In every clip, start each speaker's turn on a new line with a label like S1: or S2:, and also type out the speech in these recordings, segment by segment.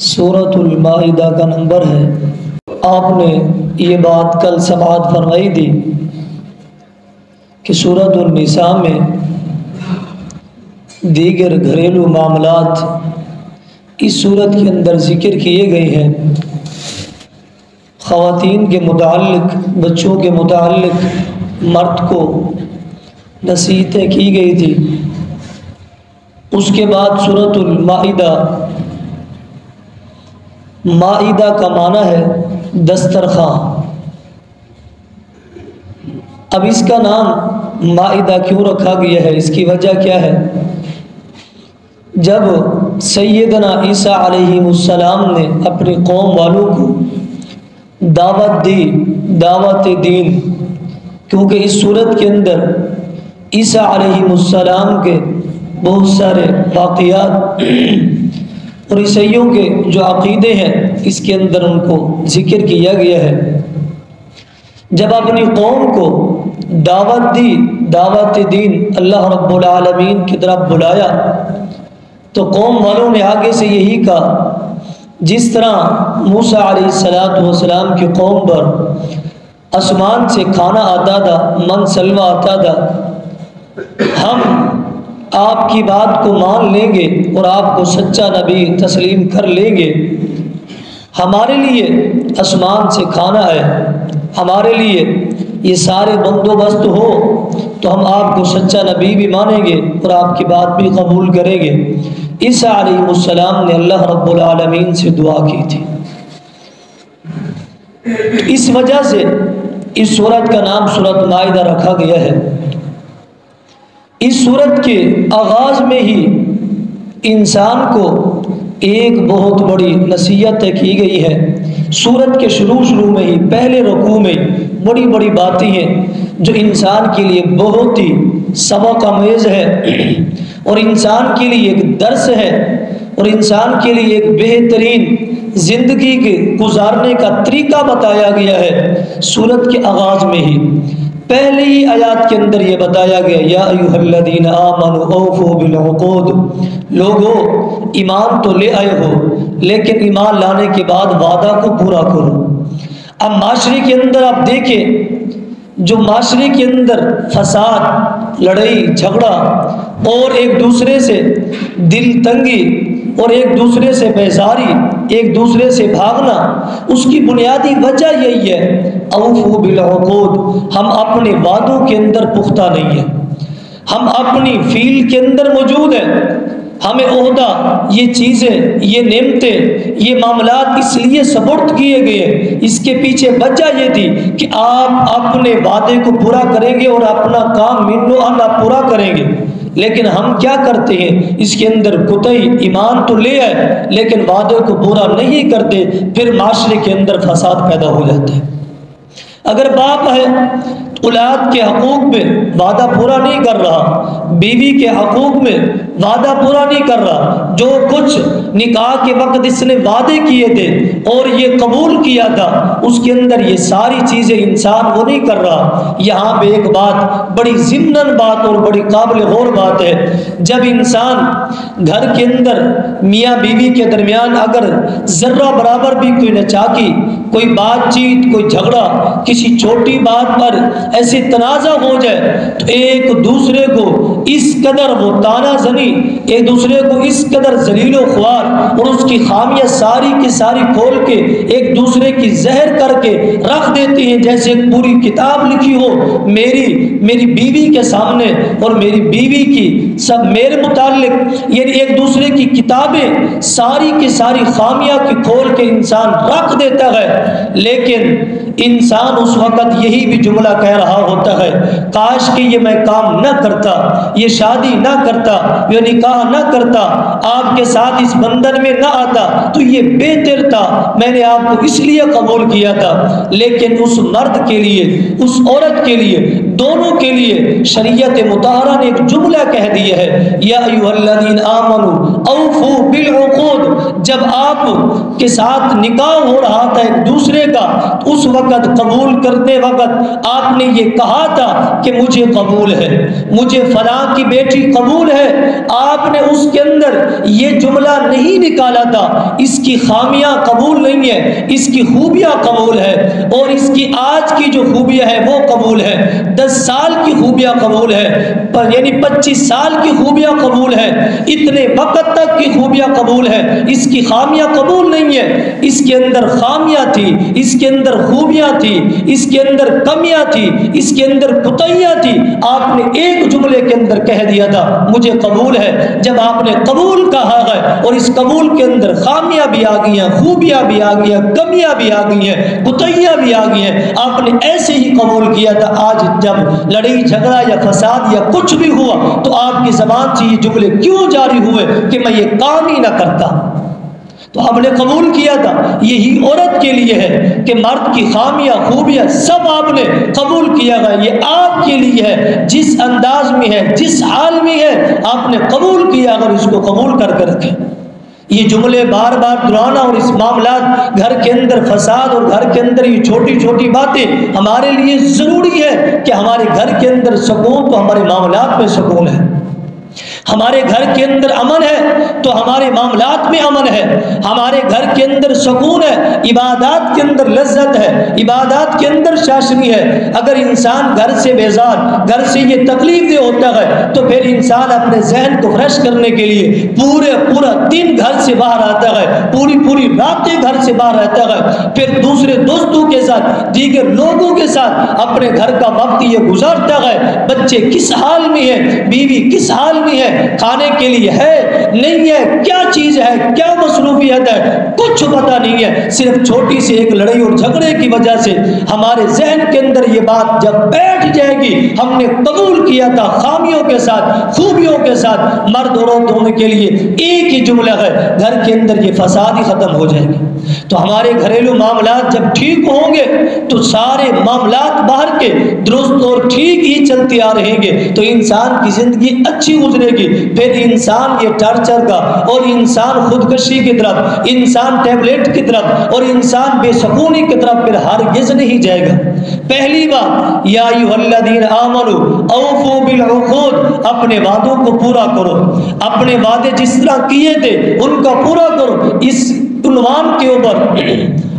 S1: سورۃ المائدہ کا نمبر ہے۔ آپ نے یہ بات کل سماعت فرمائی تھی کہ سورۃ النساء میں دیگر گھریلو معاملات اس سورت کے اندر ذکر کیے گئے ہیں۔ خواتین کے متعلق، بچوں کے متعلق مرد کو نصیحتیں کی گئی تھی۔ اس کے بعد سورۃ المائدہ، مائدہ کا معنی ہے دسترخوان۔ اب اس کا نام مائدہ کیوں رکھا گیا ہے، اس کی وجہ کیا ہے؟ جب سیدنا عیسیٰ علیہ السلام نے اپنی قوم والوں کو دعوت دی، دعوت دین، کیونکہ اس صورت کے اندر عیسیٰ علیہ السلام کے بہت سارے واقعات اور عیسائیوں کے جو عقیدے ہیں اس کے اندر ان کو ذکر کیا گیا ہے۔ جب اپنی قوم کو دعوت دی، دعوت دین، اللہ رب العالمین کی طرف بلایا، تو قوم والوں نے آگے سے یہی کہا، جس طرح موسیٰ علیہ السلام کی قوم پر آسمان سے کھانا آتا تھا، من سلوہ آتا تھا، ہم آپ کی بات کو مان لیں گے اور آپ کو سچا نبی تسلیم کر لیں گے۔ ہمارے لیے آسمان سے کھانا ہے، ہمارے لیے یہ سارے بندوبست ہو تو ہم آپ کو سچا نبی بھی مانیں گے اور آپ کی بات بھی قبول کریں گے۔ عیسیٰ علیہ السلام نے اللہ رب العالمین سے دعا کی تھی۔ اس وجہ سے اس سورت کا نام سورۃ مائدہ رکھا گیا ہے۔ اس سورت کے آغاز میں ہی انسان کو ایک بہت بڑی نصیحت کی گئی ہے۔ سورت کے شروع میں ہی پہلے رکوع میں بڑی بڑی باتیں ہیں جو انسان کے لیے بہت ہی سبق آمیز ہے اور انسان کے لیے ایک درس ہے اور انسان کے لیے ایک بہترین زندگی کے گزارنے کا طریقہ بتایا گیا ہے۔ سورت کے آغاز میں ہی پہلی ہی آیات کے اندر یہ بتایا گیا، یا ایھا الذین آمنوا اوفوا بالعقود، لوگو ایمان تو لے آئے ہو لیکن ایمان لانے کے بعد وعدہ کو پورا کرو۔ اب معاشرے کے اندر آپ دیکھیں، جو معاشرے کے اندر فساد، لڑائی جھگڑا اور ایک دوسرے سے دل تنگی اور ایک دوسرے سے بیزاری، ایک دوسرے سے بھاگنا، اس کی بنیادی وجہ یہی ہے، اوفوا بالعقود، ہم اپنے وعدوں کے اندر پختہ نہیں ہیں، ہم اپنی فیل کے اندر موجود ہیں، ہمیں عہدہ، یہ چیزیں، یہ نعمتیں، یہ معاملات اس لیے سپرد کیے گئے، اس کے پیچھے وجہ یہ تھی کہ آپ اپنے وعدے کو پورا کریں گے اور اپنا کام منو اللہ پورا کریں گے۔ لیکن ہم کیا کرتے ہیں، اس کے اندر کوتاہی، ایمان تو لے آئے لیکن وعدے کو پورا نہیں کرتے، پھر معاشرے کے اندر فساد پیدا ہو جاتا ہے۔ اگر باپ ہے اولاد کے حقوق میں وعدہ پورا نہیں کر رہا، بیوی کے حقوق میں وعدہ پورا نہیں کر رہا، جو کچھ نکاح کے وقت اس نے وعدے کیے تھے اور یہ قبول کیا تھا، اس کے اندر یہ ساری چیزیں انسان وہ نہیں کر رہا۔ یہاں پہ ایک بات، بڑی ضمناً بات اور بڑی قابل غور بات ہے، جب انسان گھر کے اندر میاں بیوی کے درمیان اگر ذرہ برابر بھی کوئی نچاکی، کوئی بات چیت، کوئی جھگڑا، کسی چھوٹی بات پر ایسے تنازع ہو جائے تو ایک دوسرے کو اس قدر وہ تانا زنی، ایک دوسرے کو اس قدر ذلیل و خوار اور اس کی خامیاں ساری کی ساری کھول کے ایک دوسرے کی زہر کر کے رکھ دیتے ہیں، جیسے ایک پوری کتاب لکھی ہو میری بیوی کے سامنے اور میری بیوی کی سب میرے متعلق، یعنی ایک دوسرے کی کتابیں ساری کی ساری خامیاں کی کھول کے انسان رکھ دیتا ہے۔ لیکن انسان اس وقت یہی بھی جملہ کہہ رہا ہوتا ہے، کاش کہ یہ میں کام نہ کرتا، یہ شادی نہ کرتا، یہ نکاح نہ کرتا، آپ کے ساتھ اس بندھن میں نہ آتا تو یہ بہتر تھا، میں نے آپ کو اس لیے قبول کیا تھا۔ لیکن اس مرد کے لیے، اس عورت کے لیے دونوں کے لیے شریعت مطہرہ نے ایک جملہ کہہ دیا ہے، یا ایھا الذین آمنوا اوفوا بالعقود۔ جب آپ کے ساتھ نکاح ہو رہا تھا ایک دوسرے کا، اس وقت قبول کرتے وقت آپ نے یہ کہا تھا کہ مجھے قبول ہے، مجھے فلاں کی بیٹی قبول ہے۔ آپ نے اس کے اندر یہ جملہ نہیں نکالا تھا اس کی خامیاں قبول نہیں ہے، اس کی خوبیاں قبول ہے، اور اس کی آج کی جو خوبیاں ہے وہ قبول ہے، 10 سال کی خوبیاں قبول ہے، یعنی 25 سال کی خوبیاں قبول ہے، اتنے وقت تک کی خوبیاں قبول ہے، اس کی خامیاں قبول نہیں ہے۔ اس کے اندر خامیاں تھی، اس کے اندر خوبیاں تھی، اس کے اندر کمیاں تھی، اس کے اندر کوتاہیاں تھی، آپ نے ایک جملے کے اندر کہہ دیا تھا مجھے قبول ہے۔ جب آپ نے قبول کہا ہے اور اس قبول کے اندر خامیاں بھی آ گئی ہیں، خوبیاں بھی آ گئی ہیں، کمیاں بھی آ گئی ہیں، کوتاہیاں بھی آ گئی ہیں، آپ نے ایسے ہی قبول کیا تھا۔ آج جب لڑائی جھگڑا یا فساد یا کچھ بھی ہوا تو آپ کی زبان سے یہ جملے کیوں جاری ہوئے کہ میں یہ کام ہی نہ کرتا؟ تو آپ نے قبول کیا تھا۔ یہی عورت کے لیے ہے کہ مرد کی خامیاں خوبیاں سب آپ نے قبول کیا گیا، یہ آپ کے لیے ہے، جس انداز میں ہے، جس حال میں ہے، آپ نے قبول کیا، اگر اس کو قبول کر کے رکھیں۔ یہ جملے بار بار دہرانا اور اس معاملات گھر کے اندر فساد اور گھر کے اندر یہ چھوٹی چھوٹی باتیں ہمارے لیے ضروری ہے کہ ہمارے گھر کے اندر سکون تو ہمارے معاملات میں سکون ہے، ہمارے گھر کے اندر امن ہے تو ہمارے معاملات میں امن ہے، ہمارے گھر کے اندر سکون ہے، عبادات کے اندر لذت ہے، عبادات کے اندر شاشنی ہے۔ اگر انسان گھر سے بیزار، گھر سے یہ تکلیف دہ ہوتا ہے تو پھر انسان اپنے ذہن کو فریش کرنے کے لیے پورا دن گھر سے باہر آتا ہے، پوری راتیں گھر سے باہر رہتا ہے، پھر دوسرے دوستوں کے ساتھ، دیگر لوگوں کے ساتھ اپنے گھر کا وقت یہ گزارتا ہے۔ بچے کس حال میں ہے، بیوی کس حال میں ہے، کھانے کے لیے ہے نہیں ہے، کیا چیز ہے، کیا مصروفیت ہے، کچھ پتہ نہیں ہے۔ صرف چھوٹی سی ایک لڑائی اور جھگڑے کی وجہ سے ہمارے ذہن کے اندر یہ بات جب بیٹھ جائے گی، ہم نے قبول کیا تھا خامیوں کے ساتھ خوبیوں کے ساتھ، مرد اور عورت دونوں کے لیے ایک ہی جملہ ہے، گھر کے اندر یہ فساد ہی ختم ہو جائے گی۔ تو ہمارے گھریلو معاملات جب ٹھیک ہوں گے تو سارے معاملات باہر کے درست اور ٹھیک ہی چلتے آ رہیں گے، تو انسان کی زندگی اچھی گزرے گی۔ پھر انسان یہ ٹارچر کا اور انسان خودکشی کی طرف، انسان ٹیبلیٹ کی طرف اور انسان بے سکونی کی طرف پھر ہرگز نہیں جائے گا۔ پہلی بات، یا ایھا الذین آمنوا اوفوا بالعقود، اپنے وعدوں کو پورا کرو، اپنے وعدے جس طرح کیے تھے ان کا پورا کرو۔ اس عنوان کے اوپر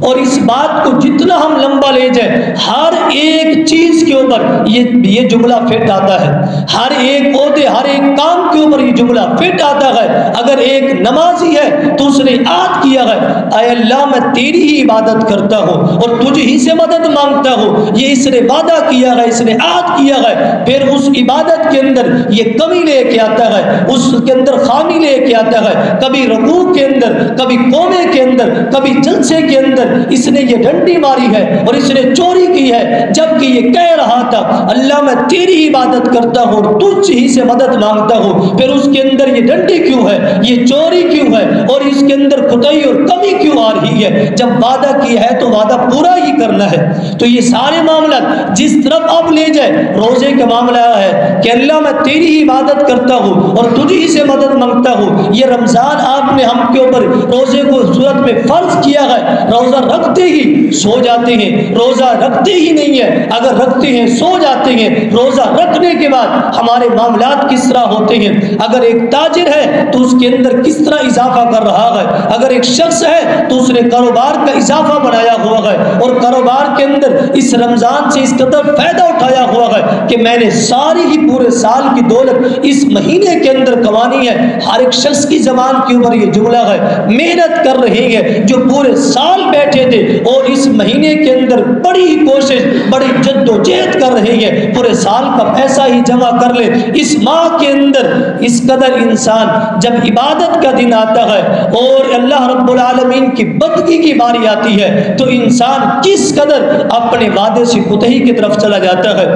S1: اور اس بات کو جتنا ہم لمبا لے جائیں، ہر ایک چیز کے اوپر یہ جملہ فٹ آتا ہے، ہر ایک عہدے، ہر ایک کام کے اوپر یہ جملہ فٹ آتا ہے۔ اگر ایک نمازی ہے تو اس نے عہد کیا ہے، اے اللہ میں تیری ہی عبادت کرتا ہوں اور تجھ ہی سے مدد مانگتا ہوں، یہ اس نے وعدہ کیا ہے، اس نے عہد کیا ہے، پھر اس عبادت کے اندر یہ کمی لے کے آتا ہے، اس کے اندر خامی لے کے آتا ہے، کبھی رکوع کے اندر، کبھی قومے کے اندر، کبھی جلسے کے اندر اس نے یہ ڈنڈی ماری ہے اور اس نے چوری کی ہے، جبکہ یہ کہہ رہا تھا اللہ میں تیری عبادت کرتا ہوں، تجھ ہی سے مدد مانگتا ہوں، پھر اس کے اندر یہ ڈنڈی کیوں ہے، یہ چوری کیوں ہے اور اس کے اندر کوتاہی اور کمی کیوں آ رہی ہے؟ جب وعدہ کیا ہے تو وعدہ پورا ہی کرنا ہے۔ تو یہ سارے معاملات جس طرف اب لے جائے، روزے کا معاملہ ہے کہ اللہ میں تیری ہی عبادت کرتا ہوں اور تجھ ہی سے مدد مانگتا ہوں، یہ رمضان آپ نے ہم کے اوپر روزے کو صورت میں فرض کیا ہے، روزہ رکھتے ہی سو جاتے ہیں، روزہ رکھتے ہی نہیں ہے، اگر رکھتے ہیں سو جاتے ہیں، روزہ رکھنے کے بعد ہمارے معاملات کس طرح ہوتے ہیں؟ اگر ایک تاجر ہے تو اس کے اندر کس طرح اضافہ کر رہا ہے، اگر ایک شخص ہے تو اس نے کاروبار کا اضافہ بنایا ہوا ہے اور کاروبار کے اندر اس رمضان سے اس قدر فائدہ اٹھایا ہوا ہے کہ میں نے ساری ہی پورے سال کی دولت اس مہینے کے اندر کمانی ہے۔ ہر ایک شخص کی زبان کے اوپر یہ جملہ ہے، محنت کر رہے ہیں جو پورے سال بیٹھے تھے اور اس مہینے کے اندر بڑی کوشش، بڑی جد و جہد کر رہے ہیں، پورے سال کا پیسہ ہی جمع کر لے۔ اس ماہ کے اندر اس قدر انسان جب عبادت کا دن آتا ہے اور اللہ رب العالمین کی بندگی کی باری آتی ہے تو انسان کس قدر اپنے وعدے سے کوتاہی کی طرف چلا جاتا ہے۔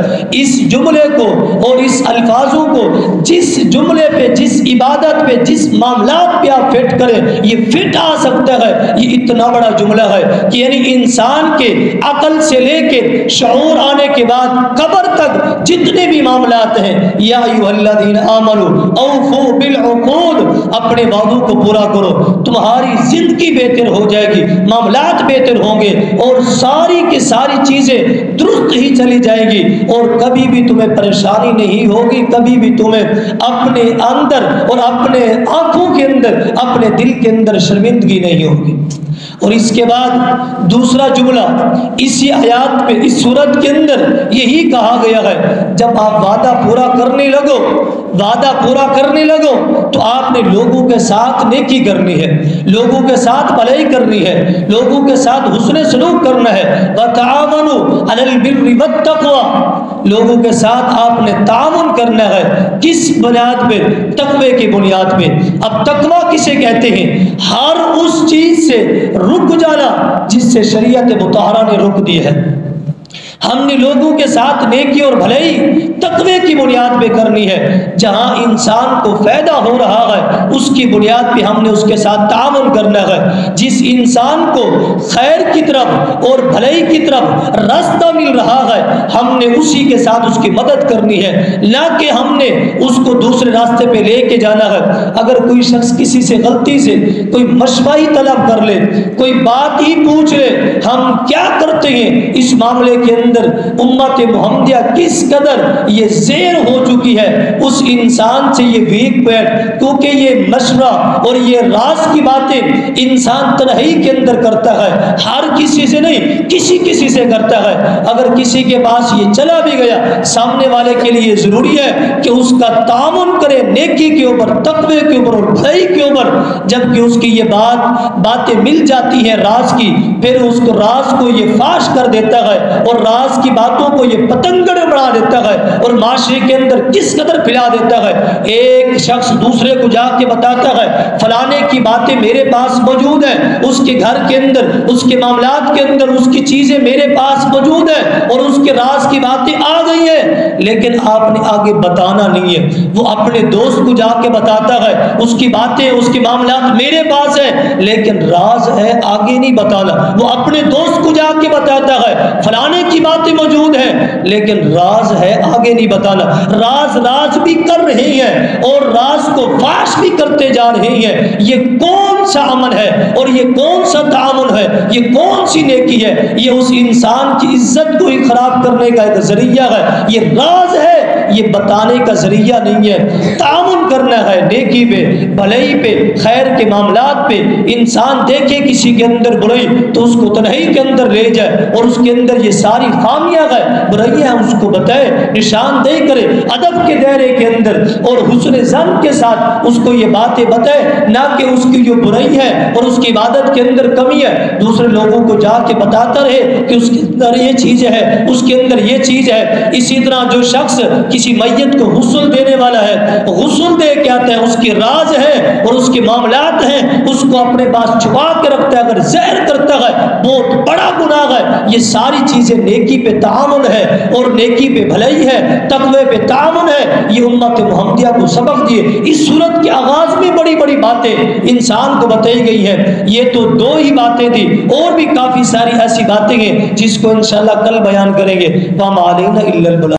S1: اس جملے کو اور اس الفاظوں کو جس جملے پہ، جس عبادت پہ، جس معاملات پہ آپ فٹ کریں، یہ فٹ آ سکتا ہے۔ یہ اتنا بڑا جملہ ہے کہ یعنی انسان کے عقل سے لے کے شعور آنے کے بعد قبر تک جتنے بھی معاملات ہیں، یا ایھا الذین آمنوا اوفوا بالعقود، اپنے وعدوں کو پورا کرو، تمہاری زندگی بہتر ہو جائے گی، معاملات بہتر ہوں گے اور ساری کی ساری چیزیں درست ہی چلی جائیں گی، اور کبھی بھی تمہیں پریشانی نہیں ہوگی، کبھی بھی تمہیں اپنے اندر اور اپنے آنکھوں کے اندر، اپنے دل کے اندر شرمندگی نہیں ہوگی۔ اور اس کے بعد دوسرا جملہ اسی آیات میں، اس سورت کے اندر یہی کہا گیا ہے، جب آپ وعدہ پورا کرنے لگو، وعدہ پورا کرنے لگو تو آپ نے لوگوں کے ساتھ نیکی کرنی ہے، لوگوں کے ساتھ بھلائی کرنی ہے، لوگوں کے ساتھ حسن سلوک کرنا ہے۔ وَتَعَاوَنُوا عَلَى الْبِرِّ وَالتَّقْوَى، لوگوں کے ساتھ آپ نے تعاون کرنا ہے، کس بنیاد پہ؟ تقوی کی بنیاد پہ۔ اب تقوی کسے کہتے ہیں؟ ہر اس چیز سے رک جانا جس سے شریعت مطہرہ نے رک دی ہے۔ ہم نے لوگوں کے ساتھ نیکی اور بھلائی تقوی کی بنیاد پہ کرنی ہے، جہاں انسان کو فائدہ ہو رہا ہے اس کی بنیاد پہ ہم نے اس کے ساتھ تعاون کرنا ہے۔ جس انسان کو خیر کی طرف اور بھلائی کی طرف راستہ مل رہا ہے ہم نے اسی کے ساتھ اس کی مدد کرنی ہے، نہ کہ ہم نے اس کو دوسرے راستے پہ لے کے جانا ہے۔ اگر کوئی شخص کسی سے غلطی سے کوئی مشورہ ہی طلب کر لے، کوئی بات ہی پوچھ لے، ہم کیا کرتے ہیں اس معاملے کے اندر امت محمدیہ کس قدر یہ زیر ہو چکی ہے اس انسان سے، یہ ویک پوائنٹ، کیونکہ یہ مشورہ اور یہ راز کی باتیں انسان تنہائی کے اندر کرتا ہے، ہر کسی سے نہیں، کسی سے کرتا ہے۔ اگر کسی کے پاس یہ چلا بھی گیا، سامنے والے کے لیے ضروری ہے کہ اس کا تعاون کرے نیکی کے اوپر، تقوی کے اوپر اور بھلائی کے اوپر۔ جبکہ اس کی یہ باتیں مل جاتی ہیں راز کی، پھر اس کو راز کو یہ فاش کر دیتا ہے اور راز کی باتوں کو یہ پتنگڑ بنا دیتا ہے اور معاشرے کے اندر کس قدر پھیلا دیتا ہے۔ ایک شخص دوسرے کو جا کے بتاتا ہے فلانے کی باتیں میرے پاس موجود ہیں، اس کے گھر کے اندر، اس کے معاملات کے اندر اس کی چیزیں میرے پاس موجود ہیں اور اس کے راز کی باتیں آ گئی ہیں، لیکن آپ نے آگے بتانا نہیں ہے۔ وہ اپنے دوست کو جا کے بتاتا ہے اس کی باتیں، اس کے معاملات میرے پاس ہیں، لیکن راز ہے آگے نہیں بتانا۔ وہ اپنے دوست کو جا کے بتاتا ہے فلانے کی باتیں موجود ہیں، لیکن راز ہے آگے نہیں بتانا۔ راز بھی کر رہے ہیں اور راز کو فاش بھی کرتے جا رہے ہیں۔ یہ کون سا امن ہے اور یہ کون سا تعاون ہے؟ یہ کون سی نیکی ہے؟ یہ اس انسان کی عزت کو ہی خراب کرنے کا ایک ذریعہ ہے۔ یہ راز ہے، یہ بتانے کا ذریعہ نہیں ہے۔ تعاون کرنا ہے نیکی پہ، بھلائی پہ، خیر کے معاملات پہ۔ انسان دیکھے کسی کے اندر برائی تو اس کو تنہائی کے اندر لے جائے اور اس کے اندر یہ ساری خامیاں ہے، برائیاں اس کو بتائے، نشان دے کرے، ادب کے دائرے کے اندر اور حسن ظن کے ساتھ اس کو یہ باتیں بتائے، نہ کہ اس کی جو برائی ہے اور اس کی عبادت کے اندر کمی ہے دوسرے لوگوں کو جا کے بتاتا رہے کہ اس کے اندر یہ چیز ہے، اس کے اندر یہ چیز ہے۔ اسی طرح جو شخص کسی میت کو غسل دینے والا ہے، غسل دے کے آتا ہے، اس کے راز ہے اور اس کے معاملات ہیں، اس کو اپنے پاس چھپا کے رکھتا ہے، اگر زہر کرتا ہے بہت بڑا گناہ ہے۔ یہ ساری چیزیں نیکی پہ تعاون ہے اور نیکی پہ بھلائی ہے، تقوی پہ تعاون ہے۔ یہ امت محمدیہ کو سبق دیے۔ اس سورت کے آغاز میں بڑی بڑی باتیں انسان کو بتائی گئی ہیں۔ یہ تو دو ہی باتیں تھی، اور بھی کافی ساری ایسی باتیں ہیں جس کو انشاءاللہ کل بیان کریں گے۔ وَمَا عَلَيْنَا إِلَّا الْبَلَاغُ۔